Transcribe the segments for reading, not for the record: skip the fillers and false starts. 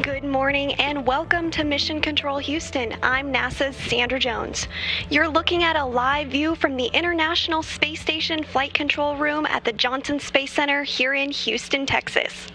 Good morning and welcome to Mission Control Houston. I'm NASA's Sandra Jones. You're looking at a live view from the International Space Station Flight Control Room at the Johnson Space Center here in Houston, Texas.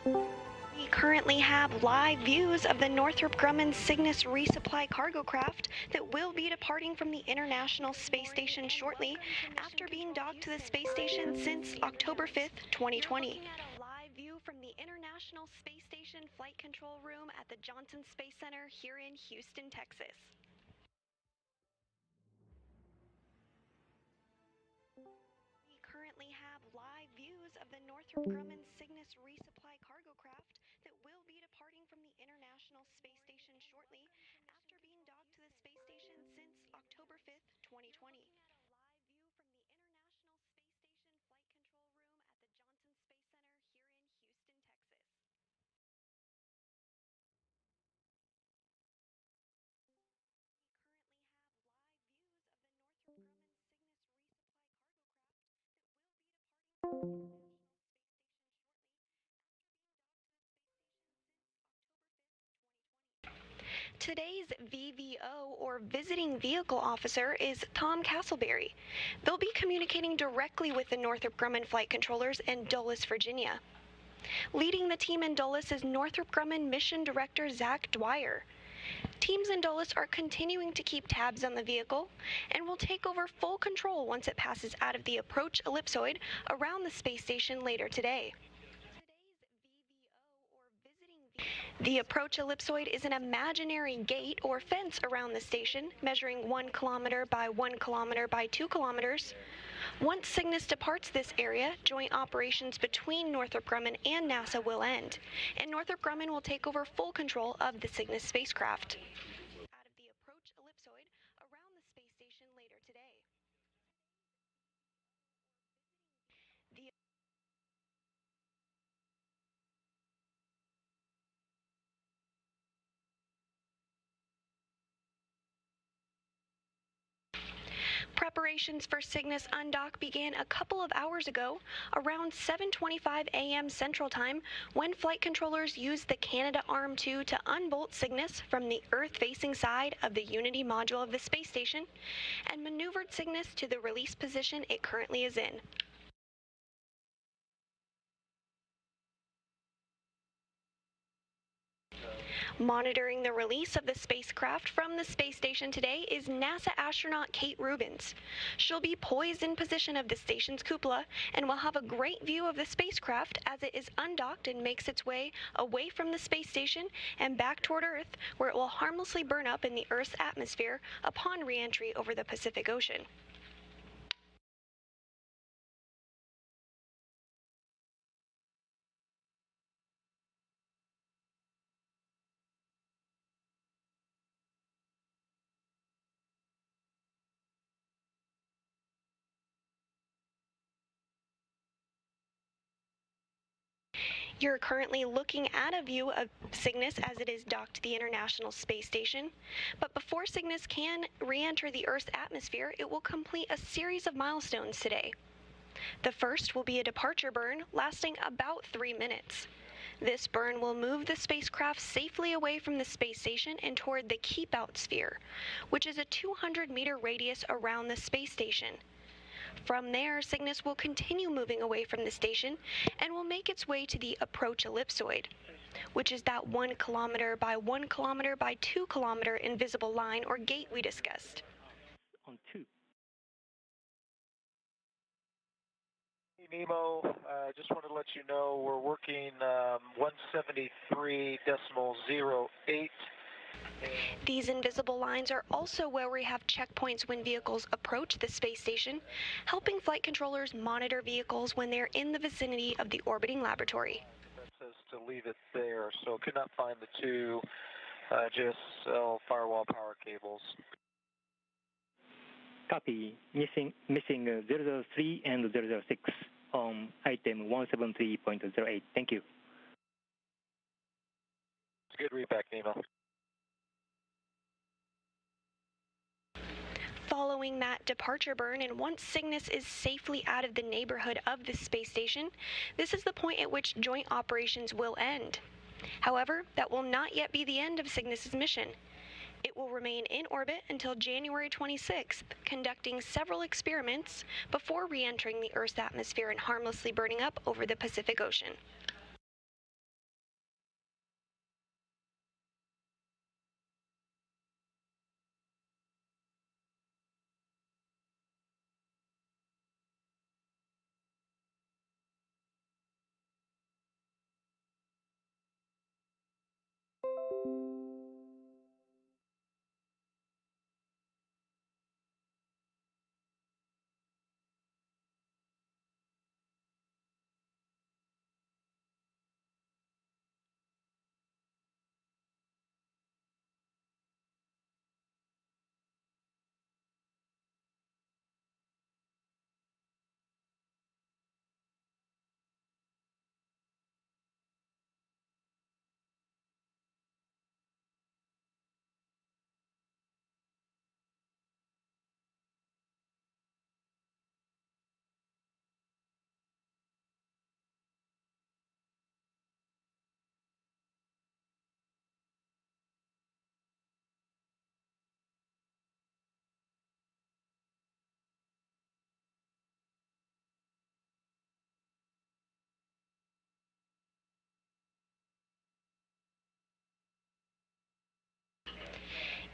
We currently have live views of the Northrop Grumman Cygnus resupply cargo craft that will be departing from the International Space Station shortly after being docked to the space station since October 5th, 2020. Live view from the International Space Station Flight Control Room at the Johnson Space Center here in Houston, Texas. We currently have live views of the Northrop Grumman Cygnus resupply cargo craft that will be departing from the International Space Station shortly after being docked to the space station since October 5th, 2020. Live view from the International Space Station Flight Control Room at the Johnson Space Center here in Houston, Texas. We currently have live views of the Northrop Grumman Cygnus resupply cargo craft that will be departing from the International Space Station shortly after being docked to the space station since October 5th, 2020. Today's VVO, or Visiting Vehicle Officer, is Tom Castleberry. They'll be communicating directly with the Northrop Grumman flight controllers in Dulles, Virginia. Leading the team in Dulles is Northrop Grumman Mission Director Zach Dwyer. Teams in Dulles are continuing to keep tabs on the vehicle and will take over full control once it passes out of the approach ellipsoid around the space station later today. The approach ellipsoid is an imaginary gate or fence around the station, measuring 1 kilometer by 1 kilometer by 2 kilometers. Once Cygnus departs this area, joint operations between Northrop Grumman and NASA will end, and Northrop Grumman will take over full control of the Cygnus spacecraft. Out of the approach ellipsoid around the space station later today. Preparations for Cygnus undock began a couple of hours ago, around 7:25 a.m. Central Time, when flight controllers used the Canadarm2 to unbolt Cygnus from the Earth-facing side of the Unity module of the space station and maneuvered Cygnus to the release position it currently is in. Monitoring the release of the spacecraft from the space station today is NASA astronaut Kate Rubins. She'll be poised in position of the station's cupola and will have a great view of the spacecraft as it is undocked and makes its way away from the space station and back toward Earth, where it will harmlessly burn up in the Earth's atmosphere upon re-entry over the Pacific Ocean. You're currently looking at a view of Cygnus as it is docked to the International Space Station. But before Cygnus can re-enter the Earth's atmosphere, it will complete a series of milestones today. The first will be a departure burn lasting about 3 minutes. This burn will move the spacecraft safely away from the space station and toward the Keep Out sphere, which is a 200-meter radius around the space station. From there, Cygnus will continue moving away from the station and will make its way to the approach ellipsoid, which is that 1 kilometer by 1 kilometer by 2 kilometer invisible line or gate we discussed. On 2. Hey, Nemo, just wanted to let you know we're working 173.08. These invisible lines are also where we have checkpoints when vehicles approach the space station, helping flight controllers monitor vehicles when they're in the vicinity of the orbiting laboratory. That says to leave it there, so could not find the two JSL firewall power cables. Copy. Missing 003 and 006 on item 173.08. Thank you. It's a good readback, Nemo. Following that departure burn, and once Cygnus is safely out of the neighborhood of the space station, this is the point at which joint operations will end. However, that will not yet be the end of Cygnus's mission. It will remain in orbit until January 26th, conducting several experiments before re-entering the Earth's atmosphere and harmlessly burning up over the Pacific Ocean.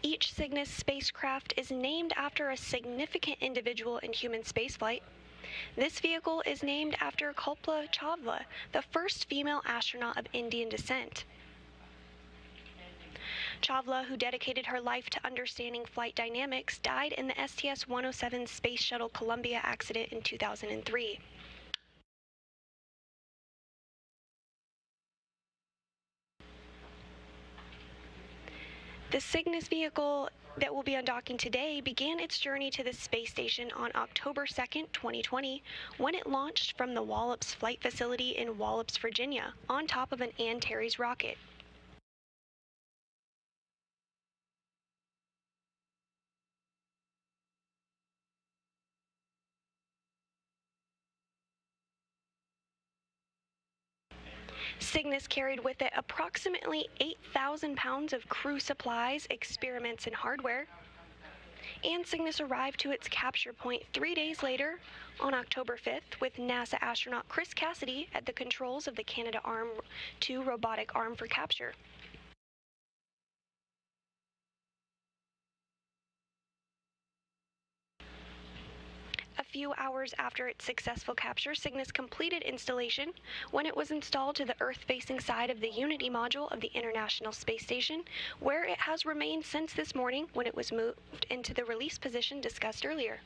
Each Cygnus spacecraft is named after a significant individual in human spaceflight. This vehicle is named after Kalpana Chawla, the first female astronaut of Indian descent. Chawla, who dedicated her life to understanding flight dynamics, died in the STS-107 Space Shuttle Columbia accident in 2003. The Cygnus vehicle that will be undocking today began its journey to the space station on October 2, 2020, when it launched from the Wallops Flight Facility in Wallops, Virginia, on top of an Antares rocket. Cygnus carried with it approximately 8,000 pounds of crew supplies, experiments, and hardware. And Cygnus arrived to its capture point 3 days later, on October 5th, with NASA astronaut Chris Cassidy at the controls of the Canadarm2 robotic arm for capture. A few hours after its successful capture, Cygnus completed installation when it was installed to the Earth-facing side of the Unity module of the International Space Station, where it has remained since this morning when it was moved into the release position discussed earlier.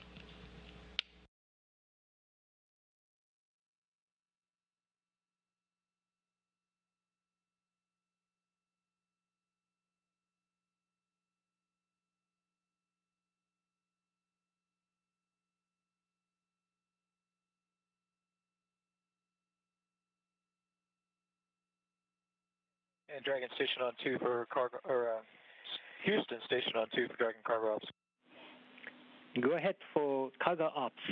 And Dragon Station on 2 for cargo, or Houston Station on 2 for Dragon cargo ops. Go ahead for cargo ops.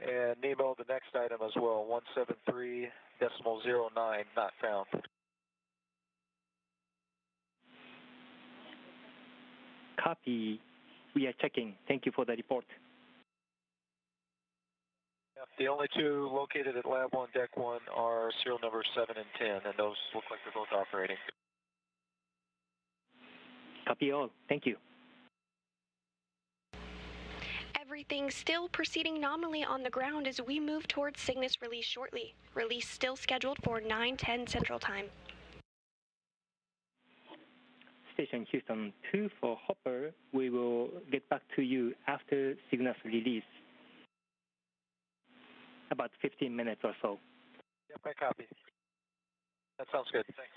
And Nemo, the next item as well, 173.09, not found. Copy. We are checking. Thank you for the report. The only two located at Lab 1, Deck 1 are serial numbers 7 and 10, and those look like they're both operating. Copy all. Thank you. Everything still proceeding nominally on the ground as we move towards Cygnus release shortly. Release still scheduled for 9:10 Central Time. Station Houston 2 for Hopper. We will get back to you after Cygnus release. About 15 minutes or so. Yep, I copy. That sounds good. Thanks.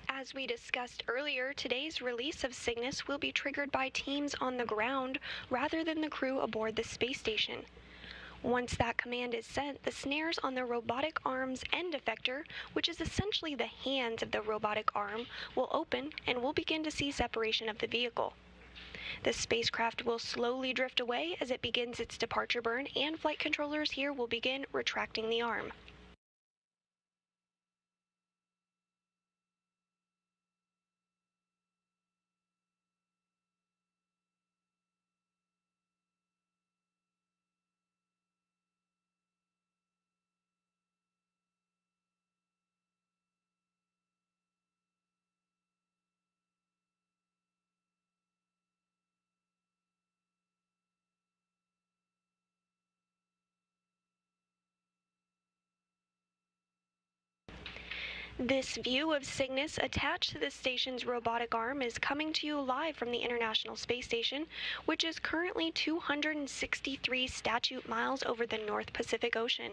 As we discussed earlier, today's release of Cygnus will be triggered by teams on the ground rather than the crew aboard the space station. Once that command is sent, the snares on the robotic arm's end effector, which is essentially the hands of the robotic arm, will open and we'll begin to see separation of the vehicle. The spacecraft will slowly drift away as it begins its departure burn, and flight controllers here will begin retracting the arm. This view of Cygnus attached to the station's robotic arm is coming to you live from the International Space Station, which is currently 263 statute miles over the North Pacific Ocean.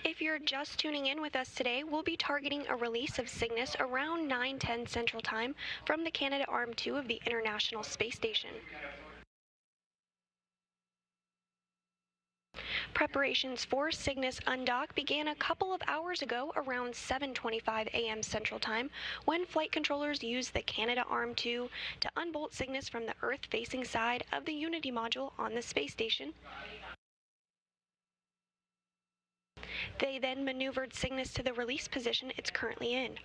If you're just tuning in with us today, we'll be targeting a release of Cygnus around 9:10 Central Time from the Canadarm2 of the International Space Station. Preparations for Cygnus undock began a couple of hours ago around 7:25 a.m. Central Time when flight controllers used the Canadarm2 to unbolt Cygnus from the Earth-facing side of the Unity module on the space station. They then maneuvered Cygnus to the release position it's currently in.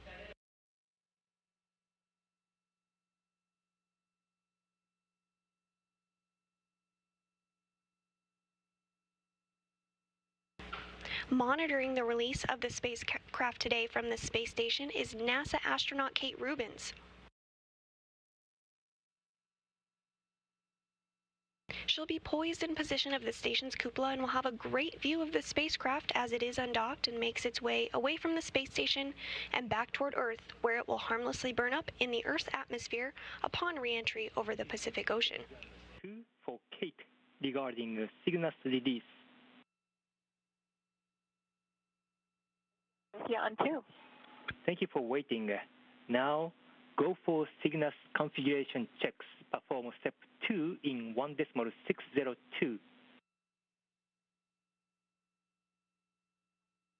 Monitoring the release of the spacecraft today from the space station is NASA astronaut Kate Rubins. She'll be poised in position of the station's cupola and will have a great view of the spacecraft as it is undocked and makes its way away from the space station and back toward Earth, where it will harmlessly burn up in the Earth's atmosphere upon re-entry over the Pacific Ocean. For Kate regarding Cygnus release. Yeah, on 2. Thank you for waiting. Now, go for Cygnus configuration checks. Perform step 2 in 1.602.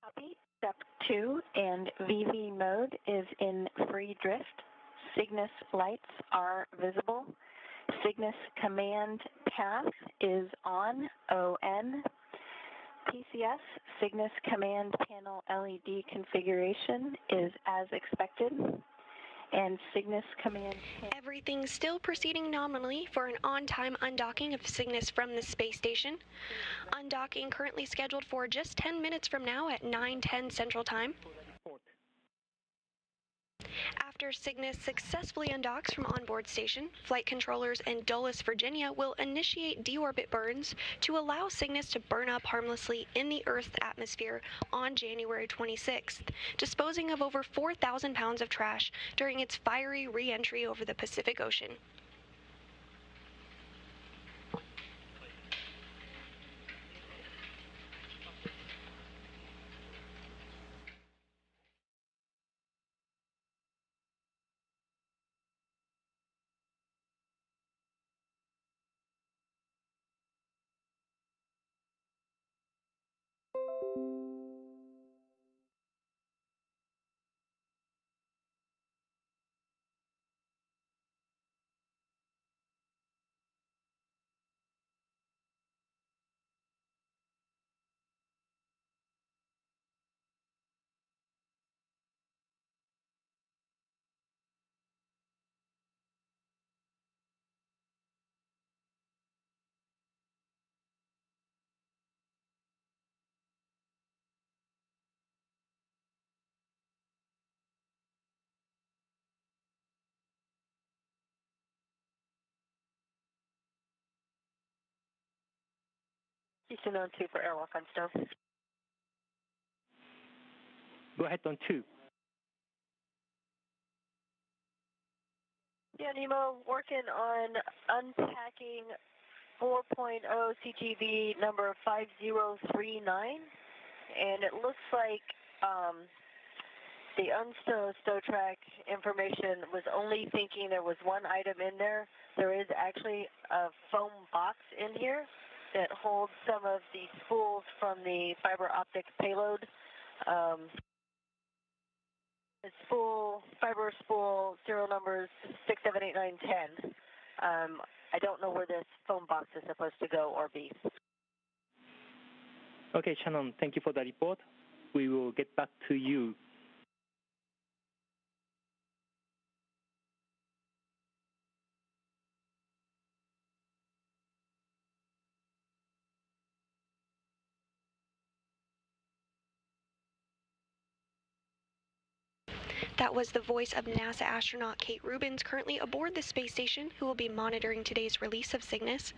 Copy. Step 2 and VV mode is in free drift. Cygnus lights are visible. Cygnus command path is on, ON. PCS, Cygnus command panel LED configuration is as expected. And Cygnus command... Everything's still proceeding nominally for an on-time undocking of Cygnus from the space station. Undocking currently scheduled for just 10 minutes from now at 9:10 Central Time. After Cygnus successfully undocks from onboard station, flight controllers in Dulles, Virginia will initiate deorbit burns to allow Cygnus to burn up harmlessly in the Earth's atmosphere on January 26th, disposing of over 4,000 pounds of trash during its fiery re-entry over the Pacific Ocean. Houston on 2 for airwalk on Stowe. Go ahead on 2. Yeah, Nemo, working on unpacking 4.0 CTV number 5039, and it looks like The unstow track information was only thinking there was one item in there. There is actually a foam box in here that holds some of the spools from the fiber optic payload. The fiber spool serial numbers 6, 7, 8, 9, 10. I don't know where this foam box is supposed to go or be. Okay, Shannon, thank you for the report. We will get back to you. That was the voice of NASA astronaut Kate Rubins, currently aboard the space station, who will be monitoring today's release of Cygnus.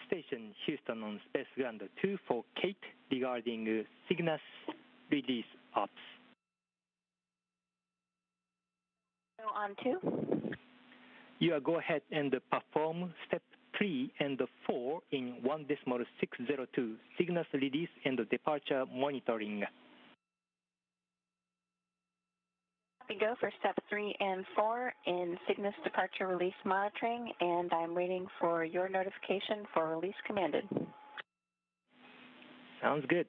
Station Houston on Space Ground 2 for Kate regarding Cygnus release ops. On 2. You go ahead and perform step 3 and 4 in 1.602 Cygnus release and departure monitoring. We go for step 3 and 4 in Cygnus departure release monitoring, and I'm waiting for your notification for release commanded. Sounds good.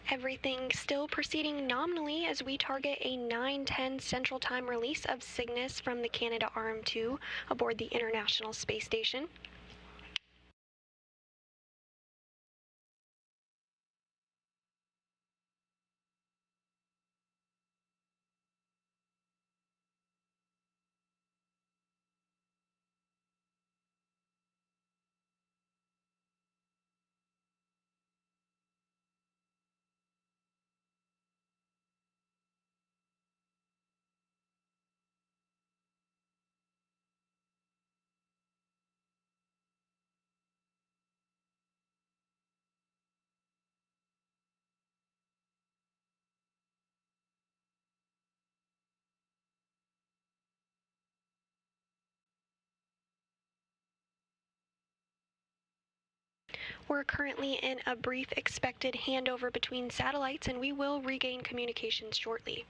Everything still proceeding nominally as we target a 9:10 Central Time release of Cygnus from the Canadarm2 aboard the International Space Station. We're currently in a brief expected handover between satellites, and we will regain communications shortly.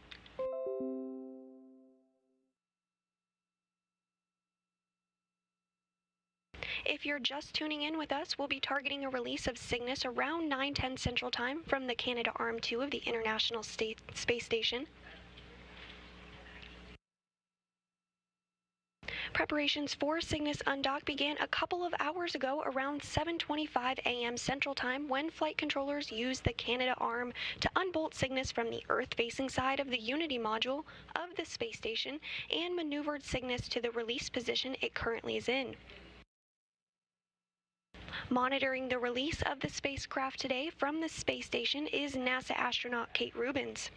If you're just tuning in with us, we'll be targeting a release of Cygnus around 9:10 Central Time from the Canadarm2 of the International Space Station. Preparations for Cygnus undock began a couple of hours ago around 7:25 a.m. Central Time when flight controllers used the Canadarm to unbolt Cygnus from the Earth-facing side of the Unity module of the space station and maneuvered Cygnus to the release position it currently is in. Monitoring the release of the spacecraft today from the space station is NASA astronaut Kate Rubins.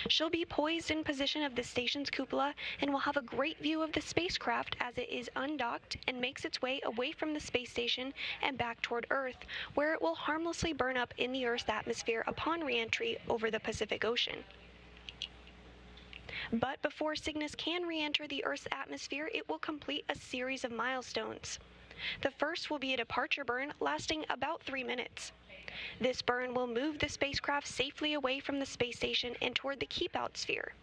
She'll be poised in position of the station's cupola and will have a great view of the spacecraft as it is undocked and makes its way away from the space station and back toward Earth, where it will harmlessly burn up in the Earth's atmosphere upon re-entry over the Pacific Ocean. But before Cygnus can re-enter the Earth's atmosphere, it will complete a series of milestones. The first will be a departure burn lasting about 3 minutes. This burn will move the spacecraft safely away from the space station and toward the keep-out sphere.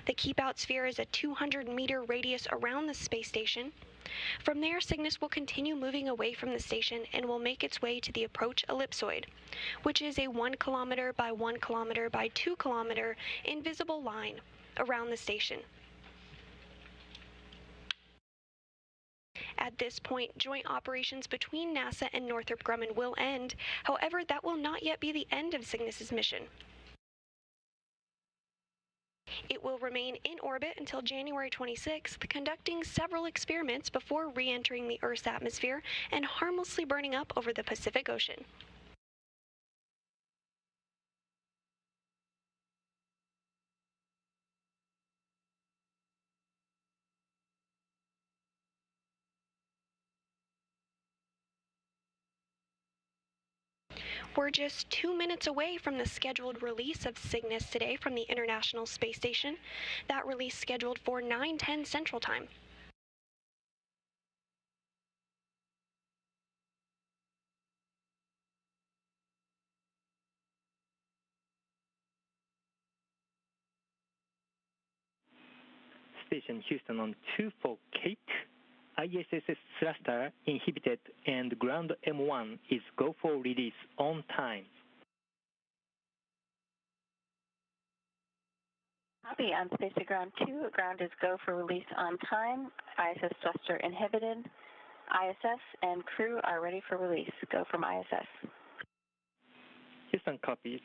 The keep-out sphere is a 200-meter radius around the space station. From there, Cygnus will continue moving away from the station and will make its way to the approach ellipsoid, which is a 1 kilometer by 1 kilometer by 2 kilometer invisible line around the station. At this point, joint operations between NASA and Northrop Grumman will end. However, that will not yet be the end of Cygnus's mission. It will remain in orbit until January 26th, conducting several experiments before re-entering the Earth's atmosphere and harmlessly burning up over the Pacific Ocean. We're just 2 minutes away from the scheduled release of Cygnus today from the International Space Station. That release scheduled for 9:10 Central Time. Station Houston on 2 for Kate. ISS thruster inhibited and ground M1 is go for release on time. Copy on Space to Ground 2. Ground is go for release on time. ISS thruster inhibited. ISS and crew are ready for release. Go from ISS. Houston copies.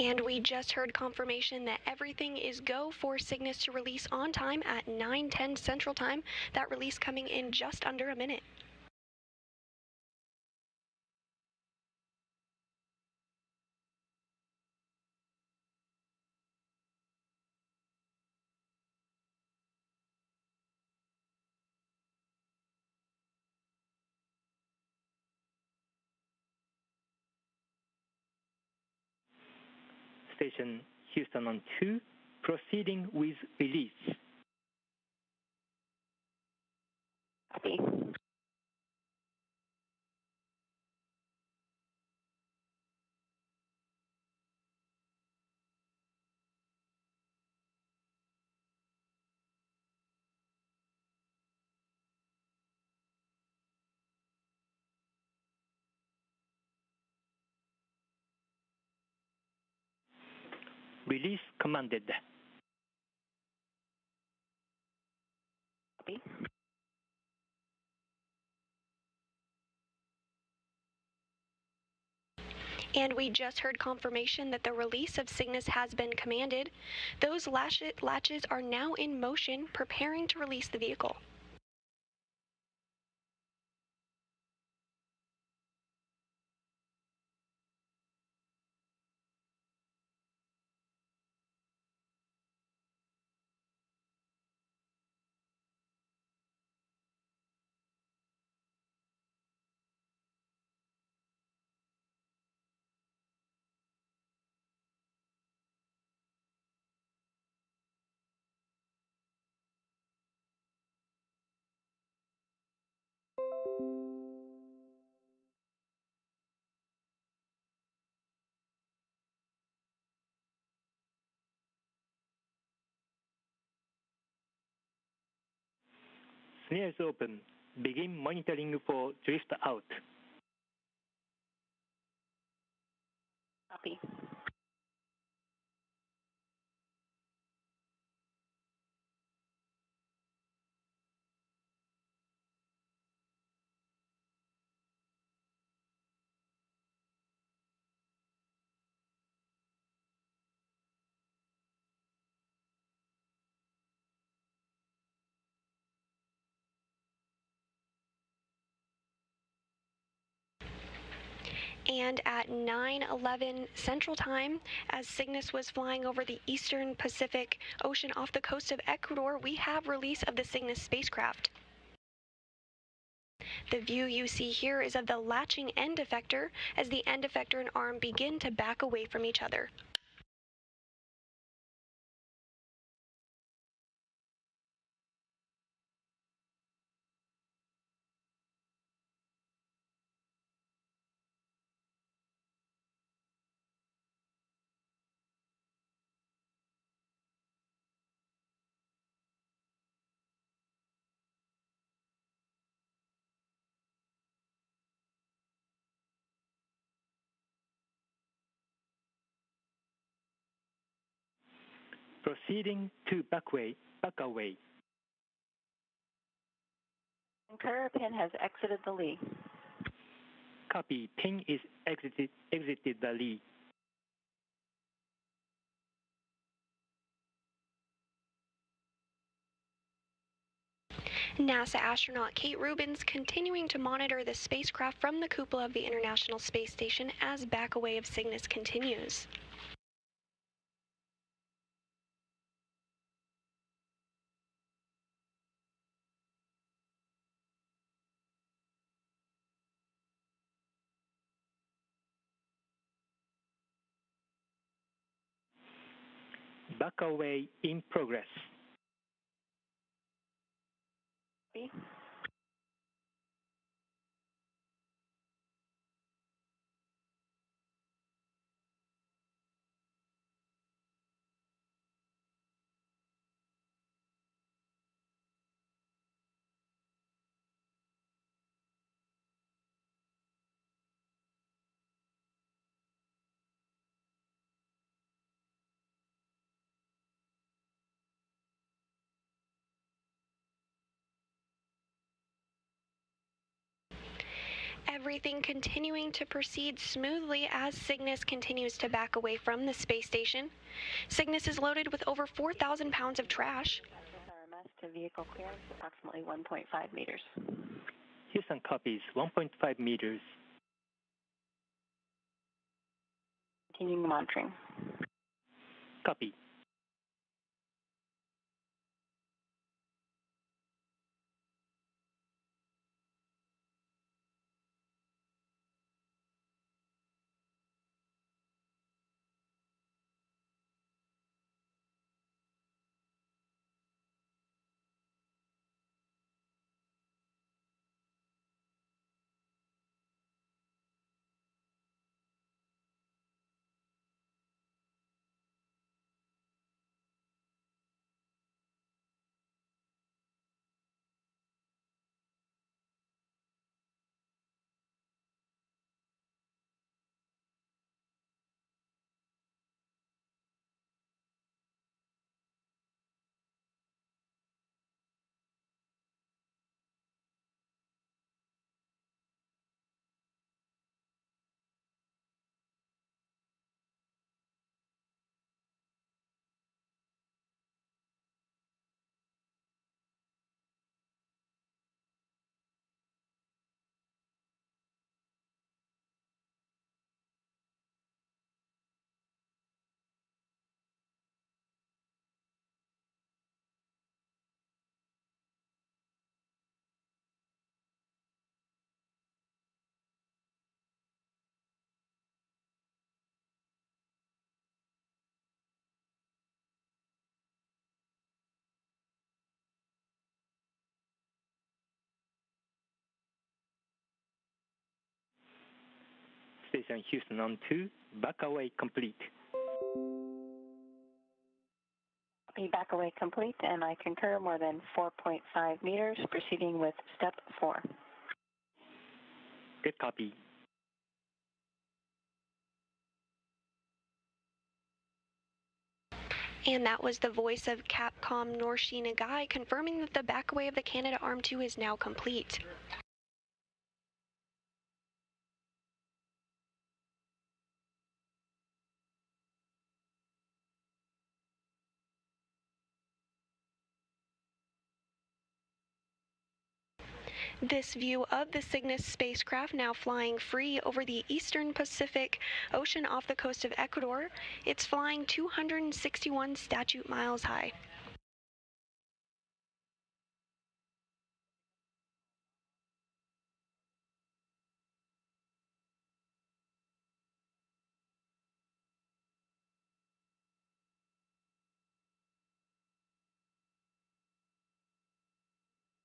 And we just heard confirmation that everything is go for Cygnus to release on time at 9:10 Central Time. That release coming in just under a minute. Station Houston on 2, proceeding with release. Copy. Release commanded. Copy. And we just heard confirmation that the release of Cygnus has been commanded. Those latches are now in motion, preparing to release the vehicle. Snares open. Begin monitoring for drift out. Copy. And at 9:11 Central Time, as Cygnus was flying over the eastern Pacific Ocean off the coast of Ecuador, we have release of the Cygnus spacecraft. The view you see here is of the latching end effector as the end effector and arm begin to back away from each other. Proceeding to back away. Concur, pin has exited the Lee. Copy. Pin is exited the Lee. NASA astronaut Kate Rubins continuing to monitor the spacecraft from the cupola of the International Space Station as back away of Cygnus continues. Back away in progress. Copy. Everything continuing to proceed smoothly as Cygnus continues to back away from the space station. Cygnus is loaded with over 4,000 pounds of trash. RMS to vehicle clearance, approximately 1.5 meters. Houston copies 1.5 meters. Continuing monitoring. Copy. Station Houston on 2, back away complete. Copy, back away complete, and I concur more than 4.5 meters, proceeding with step 4. Good copy. And that was the voice of Capcom Norshi Nagai confirming that the back away of the Canadarm2 is now complete. This view of the Cygnus spacecraft now flying free over the eastern Pacific Ocean off the coast of Ecuador. It's flying 261 statute miles high.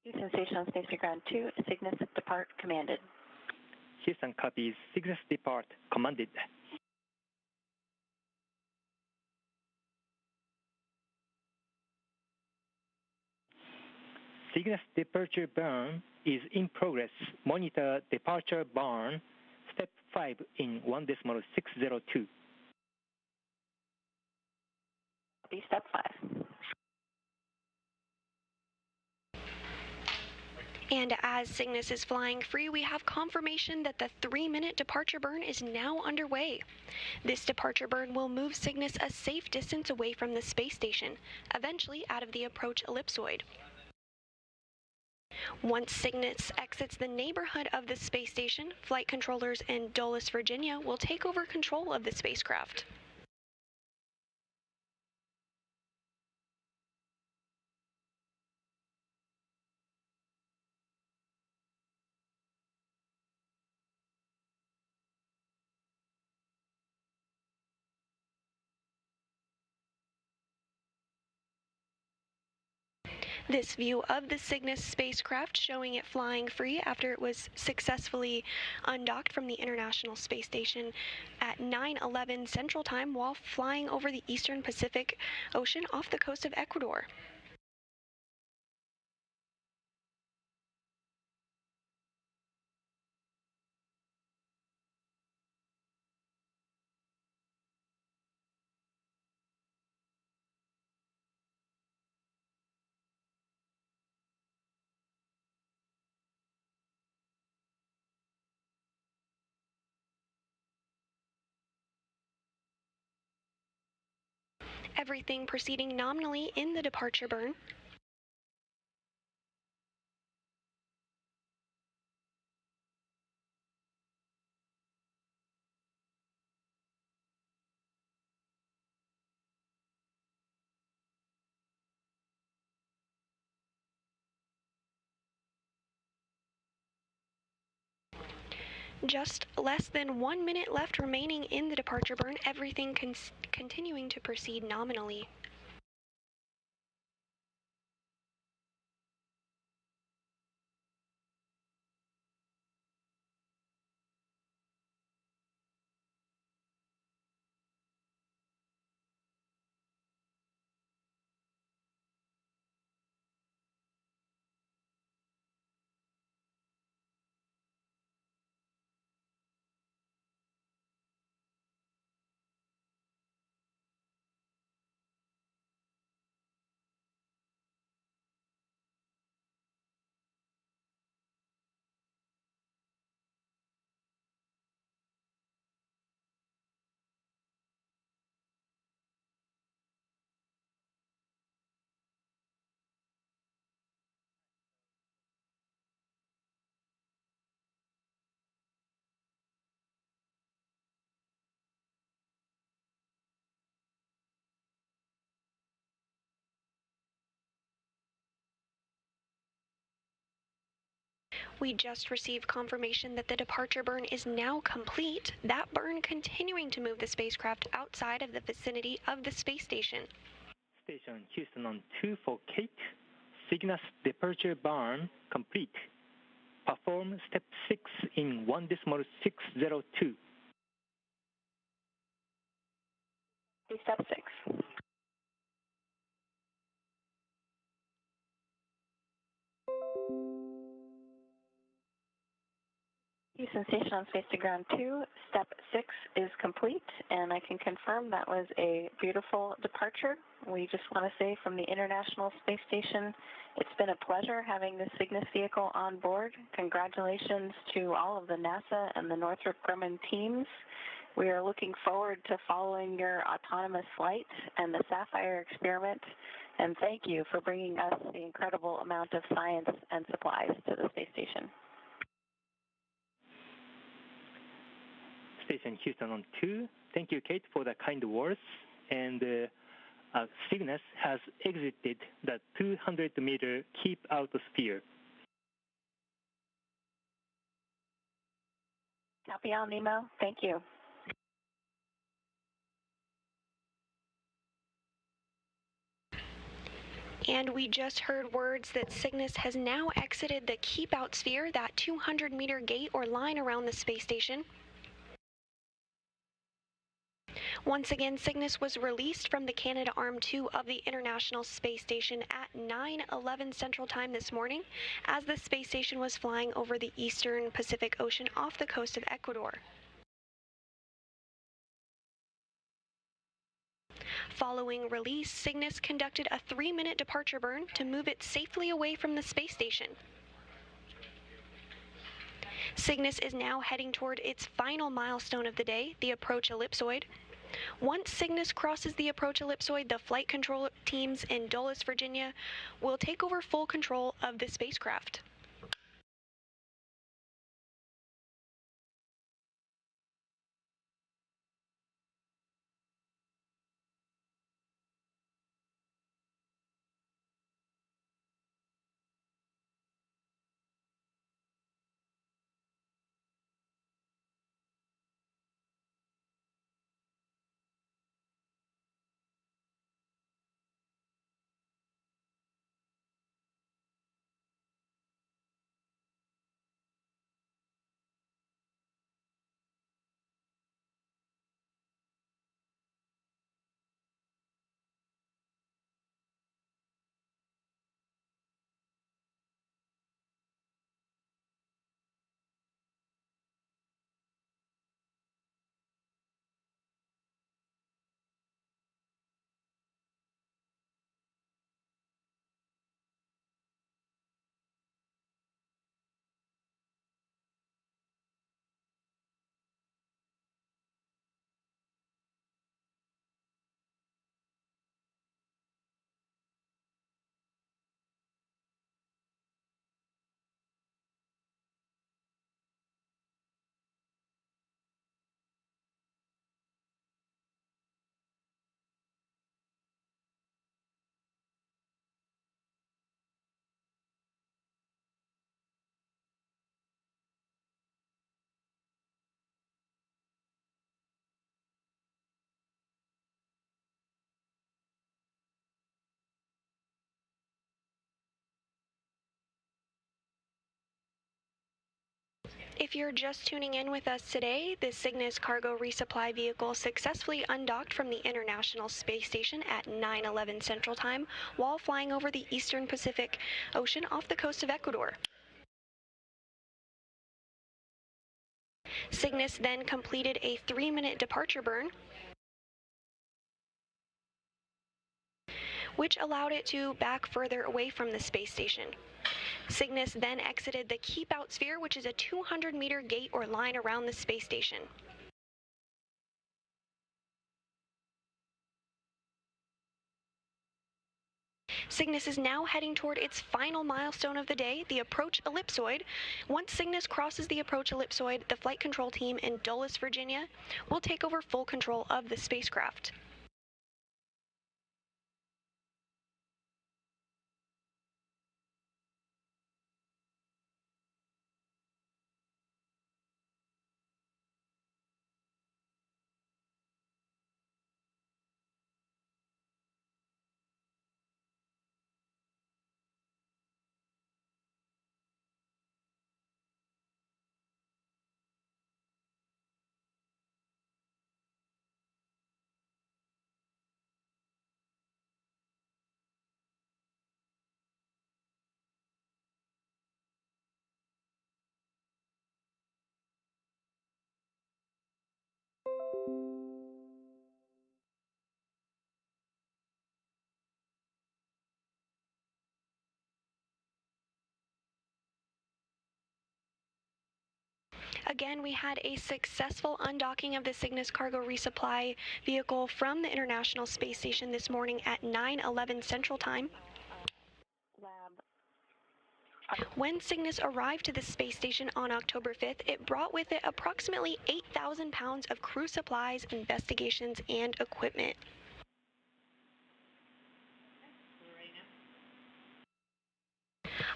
Houston Station on Space Ground 2, Cygnus depart commanded. Houston copies, Cygnus depart commanded. Cygnus departure burn is in progress. Monitor departure burn, step 5 in 1.602. Copy step 5. And as Cygnus is flying free, we have confirmation that the 3-minute departure burn is now underway. This departure burn will move Cygnus a safe distance away from the space station, eventually out of the approach ellipsoid. Once Cygnus exits the neighborhood of the space station, flight controllers in Dulles, Virginia will take over control of the spacecraft. This view of the Cygnus spacecraft showing it flying free after it was successfully undocked from the International Space Station at 9:11 Central Time while flying over the eastern Pacific Ocean off the coast of Ecuador. Everything proceeding nominally in the departure burn. Just less than 1 minute left remaining in the departure burn, everything continuing to proceed nominally. We just received confirmation that the departure burn is now complete, that burn continuing to move the spacecraft outside of the vicinity of the space station. Station Houston on 2 for Kate. Cygnus departure burn complete. Perform step 6 in 1.602. Step 6. Houston Station on Space to Ground 2, Step 6 is complete, and I can confirm that was a beautiful departure. We just want to say from the International Space Station, it's been a pleasure having the Cygnus vehicle on board. Congratulations to all of the NASA and the Northrop Grumman teams. We are looking forward to following your autonomous flight and the Sapphire experiment And thank you for bringing us the incredible amount of science and supplies to the space station. Station Houston on 2. Thank you, Kate, for the kind words. And Cygnus has exited the 200-meter keep out sphere. Copy all, Nemo. Thank you. And we just heard words that Cygnus has now exited the keep out sphere, that 200-meter gate or line around the space station. Once again, Cygnus was released from the Canadarm2 of the International Space Station at 9:11 Central Time this morning as the space station was flying over the eastern Pacific Ocean off the coast of Ecuador. Following release, Cygnus conducted a 3-minute departure burn to move it safely away from the space station. Cygnus is now heading toward its final milestone of the day, the approach ellipsoid. Once Cygnus crosses the approach ellipsoid, the flight control teams in Dulles, Virginia, will take over full control of the spacecraft. If you're just tuning in with us today, the Cygnus cargo resupply vehicle successfully undocked from the International Space Station at 9:11 Central Time while flying over the eastern Pacific Ocean off the coast of Ecuador. Cygnus then completed a 3-minute departure burn, which allowed it to back further away from the space station. Cygnus then exited the keep out sphere, which is a 200-meter gate or line around the space station. Cygnus is now heading toward its final milestone of the day, the approach ellipsoid. Once Cygnus crosses the approach ellipsoid, the flight control team in Dulles, Virginia, will take over full control of the spacecraft. Again, we had a successful undocking of the Cygnus cargo resupply vehicle from the International Space Station this morning at 9:11 Central Time. When Cygnus arrived to the space station on October 5th, it brought with it approximately 8,000 pounds of crew supplies, investigations, and equipment.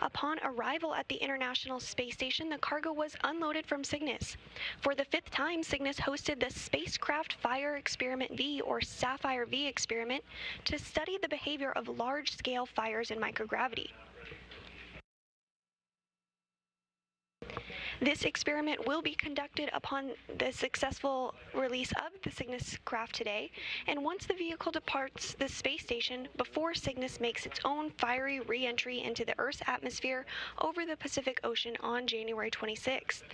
Upon arrival at the International Space Station, the cargo was unloaded from Cygnus. For the 5th time, Cygnus hosted the Spacecraft Fire Experiment V, or Sapphire V experiment, to study the behavior of large-scale fires in microgravity. This experiment will be conducted upon the successful release of the Cygnus craft today, and once the vehicle departs the space station, before Cygnus makes its own fiery re-entry into the Earth's atmosphere over the Pacific Ocean on January 26th.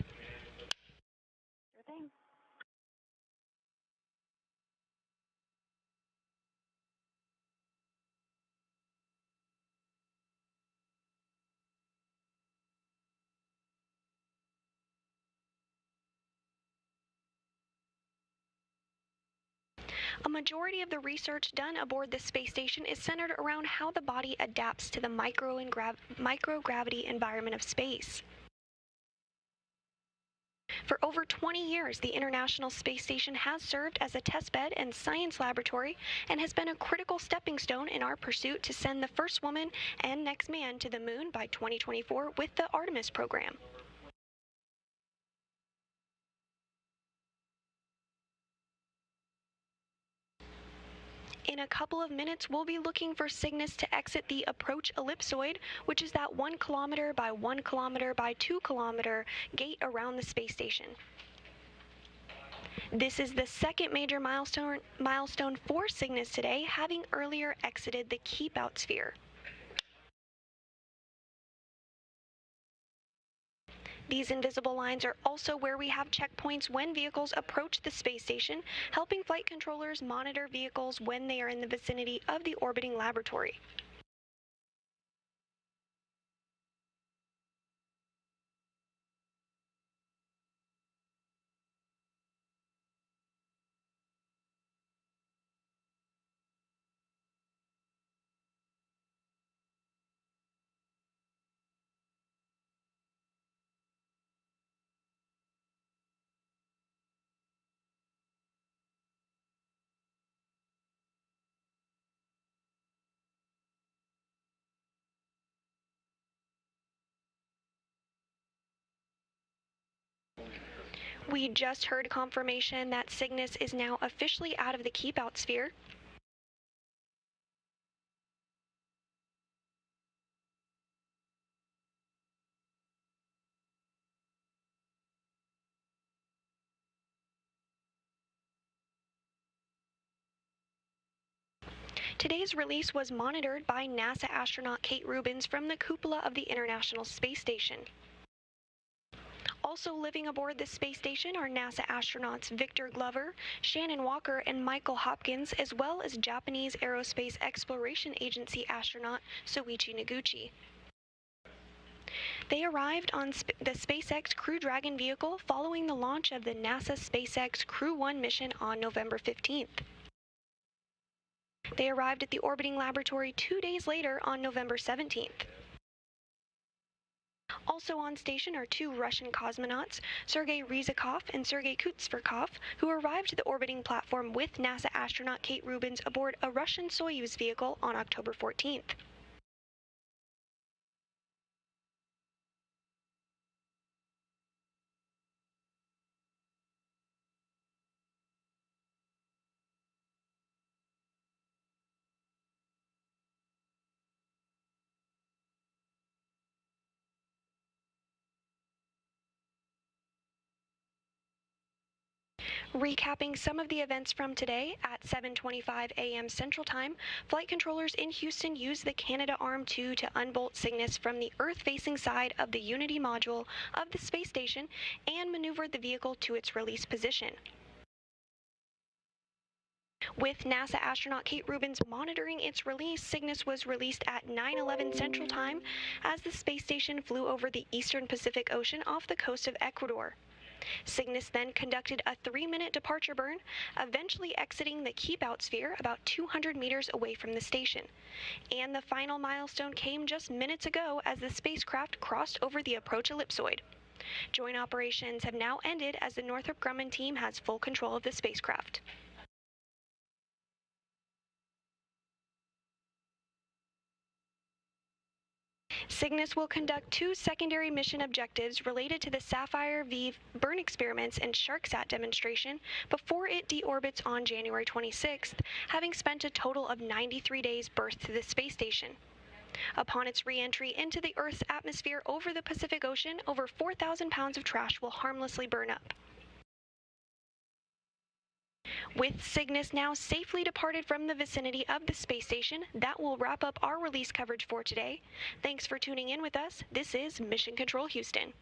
A majority of the research done aboard the space station is centered around how the body adapts to the microgravity environment of space. For over 20 years, the International Space Station has served as a testbed and science laboratory and has been a critical stepping stone in our pursuit to send the first woman and next man to the moon by 2024 with the Artemis program. In a couple of minutes, we'll be looking for Cygnus to exit the approach ellipsoid, which is that 1 kilometer by 1 kilometer by 2 kilometer gate around the space station. This is the second major milestone for Cygnus today, having earlier exited the keep-out sphere. These invisible lines are also where we have checkpoints when vehicles approach the space station, helping flight controllers monitor vehicles when they are in the vicinity of the orbiting laboratory. We just heard confirmation that Cygnus is now officially out of the keep-out sphere. Today's release was monitored by NASA astronaut Kate Rubins from the cupola of the International Space Station. Also living aboard the space station are NASA astronauts Victor Glover, Shannon Walker, and Michael Hopkins, as well as Japanese Aerospace Exploration Agency astronaut Soichi Noguchi. They arrived on the SpaceX Crew Dragon vehicle following the launch of the NASA SpaceX Crew 1 mission on November 15th. They arrived at the orbiting laboratory 2 days later on November 17th. Also on station are 2 Russian cosmonauts, Sergei Ryzhikov and Sergei Kutsverkov, who arrived at the orbiting platform with NASA astronaut Kate Rubins aboard a Russian Soyuz vehicle on October 14th. Recapping some of the events from today, at 7:25 a.m. Central Time, flight controllers in Houston used the Canadarm2 to unbolt Cygnus from the Earth-facing side of the Unity module of the space station and maneuvered the vehicle to its release position. With NASA astronaut Kate Rubins monitoring its release, Cygnus was released at 9:11 Central Time as the space station flew over the eastern Pacific Ocean off the coast of Ecuador. Cygnus then conducted a 3-minute departure burn, eventually exiting the keep-out sphere about 200 meters away from the station. And the final milestone came just minutes ago as the spacecraft crossed over the approach ellipsoid. Joint operations have now ended as the Northrop Grumman team has full control of the spacecraft. Cygnus will conduct 2 secondary mission objectives related to the Sapphire V burn experiments and SharkSat demonstration before it deorbits on January 26th, having spent a total of 93 days berthed to the space station. Upon its re-entry into the Earth's atmosphere over the Pacific Ocean, over 4,000 pounds of trash will harmlessly burn up. With Cygnus now safely departed from the vicinity of the space station, that will wrap up our release coverage for today. Thanks for tuning in with us. This is Mission Control Houston.